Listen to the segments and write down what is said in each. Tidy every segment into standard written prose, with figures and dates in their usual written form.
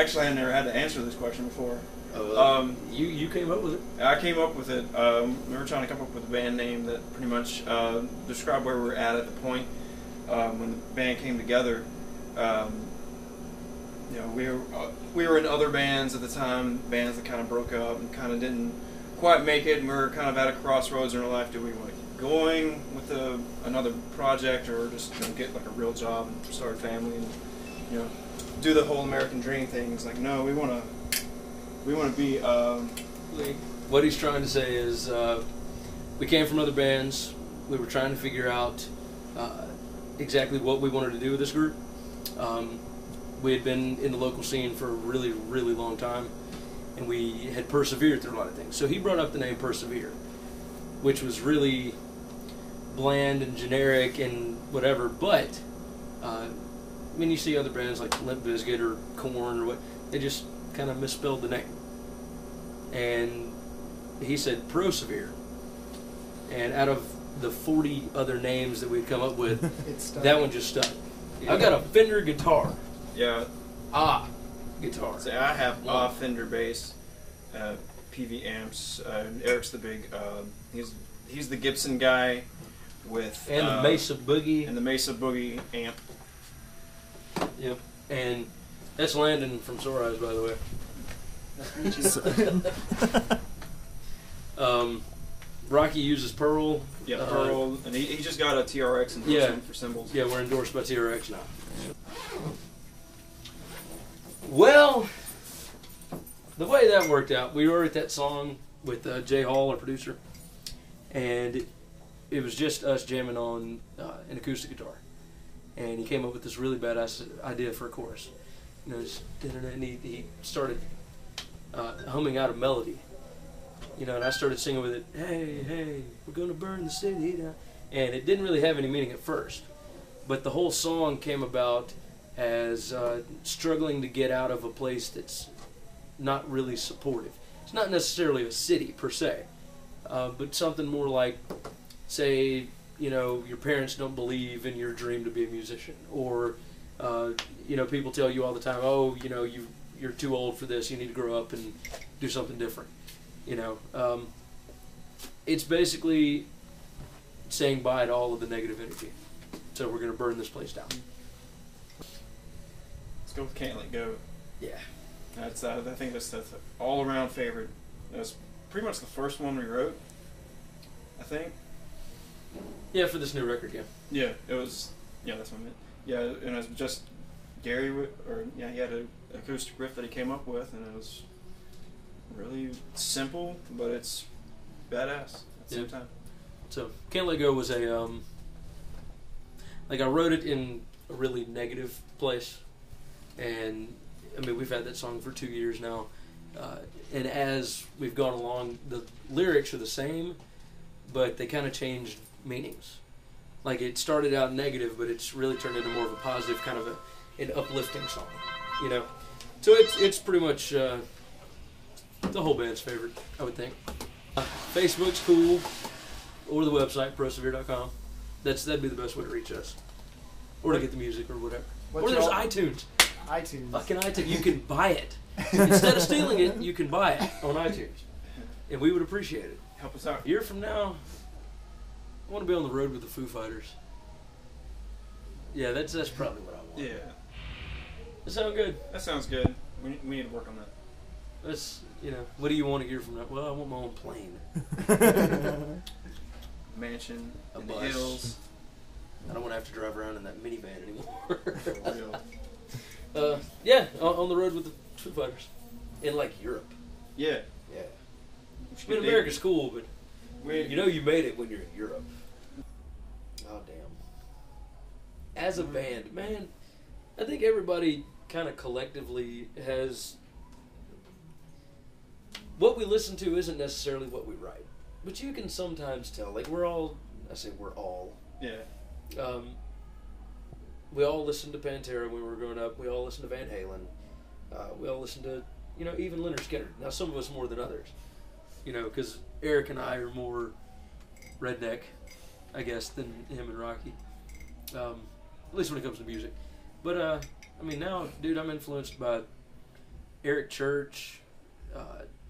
actually, I never had to answer this question before. You came up with it? I came up with it. We were trying to come up with a band name that pretty much described where we were at the point when the band came together. You know, we were in other bands at the time, bands that kind of broke up and kind of didn't quite make it, and we were kind of at a crossroads in our life. Do we want to keep going with another project, or just get like a real job and start a family and do the whole American dream thing? It's like, no, we want to be. What he's trying to say is, we came from other bands. We were trying to figure out exactly what we wanted to do with this group. We had been in the local scene for a really, really long time, and we had persevered through a lot of things. So he brought up the name Prosevere, which was really bland and generic and whatever, but I mean, you see other bands like Limp Bizkit or Korn or what, they just kind of misspelled the name. And he said Prosevere. And out of the 40 other names that we'd come up with, that one just stuck. I got a Fender guitar. Yeah. Guitar. So I have Fender bass, PV amps. Eric's the big. He's the Gibson guy with the Mesa Boogie. And the Mesa Boogie amp. Yep. And that's Landon from Sore Eyes, by the way. Nice to meet you. Rocky uses Pearl. Yeah, Pearl, and he just got a TRX endorsement for cymbals. Yeah, we're endorsed by TRX now. Well, the way that worked out, we wrote that song with Jay Hall, our producer, and it was just us jamming on an acoustic guitar. And he came up with this really badass idea for a chorus. You know, and he started humming out a melody. You know, and I started singing with it, hey, hey, we're going to burn the city down. And it didn't really have any meaning at first. But the whole song came about as struggling to get out of a place that's not really supportive. It's not necessarily a city, per se, but something more like, say, you know, your parents don't believe in your dream to be a musician. Or, you know, people tell you all the time, oh, you know, you're too old for this, you need to grow up and do something different. You know, it's basically saying bye to all of the negative energy. So we're going to burn this place down. Let's go with Can't Let Go. Yeah. That's I think that's the all-around favorite. That was pretty much the first one we wrote, I think. Yeah, for this new record, yeah. Yeah, it was. Yeah, that's what I meant. Yeah, and it was just Gary, he had an acoustic riff that he came up with, and it was really simple, but it's badass at the same time. So Can't Let Go was a like, I wrote it in a really negative place, and I mean, we've had that song for 2 years now, and as we've gone along, the lyrics are the same, but they kind of changed meanings. Like, it started out negative, but it's really turned into more of a positive, kind of an uplifting song, you know. So it's pretty much the whole band's favorite, I would think. Facebook's cool, or the website, prosevere.com. That'd be the best way to reach us. Or to get the music or whatever. Or there's iTunes. iTunes. Fucking iTunes. You can buy it. Instead of stealing it, you can buy it on iTunes. And we would appreciate it. Help us out. A year from now, I want to be on the road with the Foo Fighters. Yeah, that's probably what I want. Yeah. That sound good? That sounds good. We need to work on that. That's, you know, what do you want a year from now? Well, I want my own plane. Mansion in the bus. hills. I don't want to have to drive around in that minivan anymore. For real. Yeah, on the road with the Foo Fighters. In, like, Europe. Yeah. Yeah. I mean, America's cool, but you know you made it when you're in Europe. Oh, damn. As a band, man, I think everybody kind of collectively has... What we listen to isn't necessarily what we write. But you can sometimes tell. Like, we're all... I say we're all. Yeah. We all listened to Pantera when we were growing up. We all listened to Van Halen. We all listened to, you know, even Leonard Skinner. Now, some of us more than others. You know, because Eric and I are more redneck, I guess, than him and Rocky. At least when it comes to music. But, I mean, now, dude, I'm influenced by Eric Church,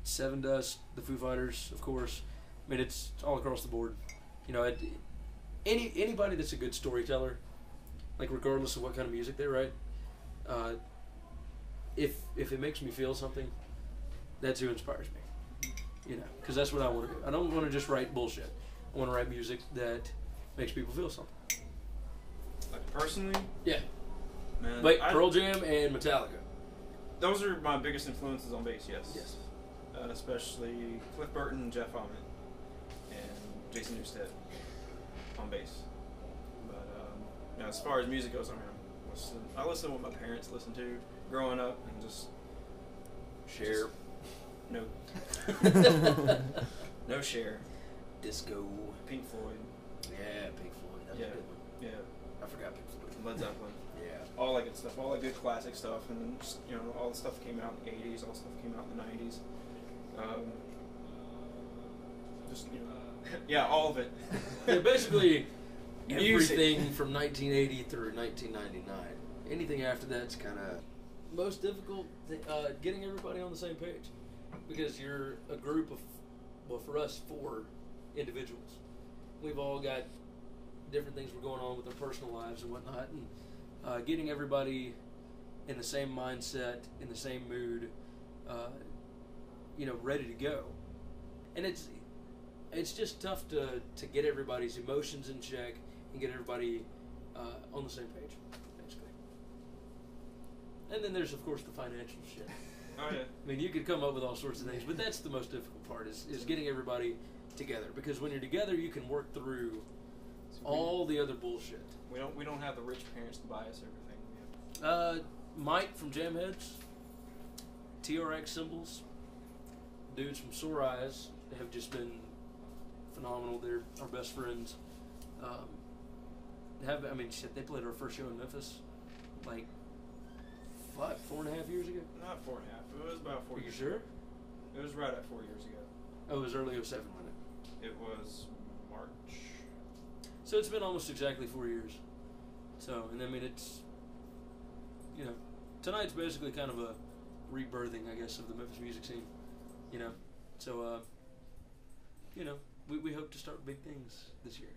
Seven Dust, the Foo Fighters, of course. I mean, it's all across the board. You know, anybody that's a good storyteller, like regardless of what kind of music they write, if it makes me feel something, that's who inspires me. You know, because that's what I want to do. I don't want to just write bullshit. I want to write music that makes people feel something. Like personally, Yeah. man. Like Pearl Jam and Metallica. Those are my biggest influences on bass. Yes. Yes. Especially Cliff Burton, Jeff Ament, and Jason Newsted on bass. But you know, as far as music goes, I listen to what my parents listened to growing up, and just Cher. no, no Cher. Disco. Pink Floyd. Yeah, Pink Floyd. That's Yeah. a good one. Yeah. I forgot Pink Floyd. Led Zeppelin. Yeah. All that good stuff, all that good classic stuff, and then just, you know, all the stuff that came out in the '80s, all the stuff that came out in the '90s. Just, you know, yeah, all of it. Yeah, basically Music. everything from 1980 through 1999. Anything after that's kind of most difficult. Getting everybody on the same page, because you're a group of, well, for us, 4 individuals. We've all got different things we're going on with our personal lives and whatnot, and getting everybody in the same mindset, in the same mood, you know, ready to go. And it's just tough to get everybody's emotions in check and get everybody on the same page, basically. And then there's, of course, the financial shit. Oh yeah. I mean, you could come up with all sorts of things, but that's the most difficult part is getting everybody together. Because when you're together, you can work through all the other bullshit. We don't have the rich parents to buy us everything. Mike from Jamheads, TRX Symbols, dudes from Sore Eyes have just been phenomenal. They're our best friends. Shit, they played our first show in Memphis, like, 4.5 years ago? Not 4.5. It was about 4 Are you years. sure? It was right at 4 years ago. Oh, it was early 07, wasn't it? It was March. So it's been almost exactly 4 years. So, and I mean, it's, you know, tonight's basically kind of a rebirthing, I guess, of the Memphis music scene, you know. So, you know, we hope to start big things this year.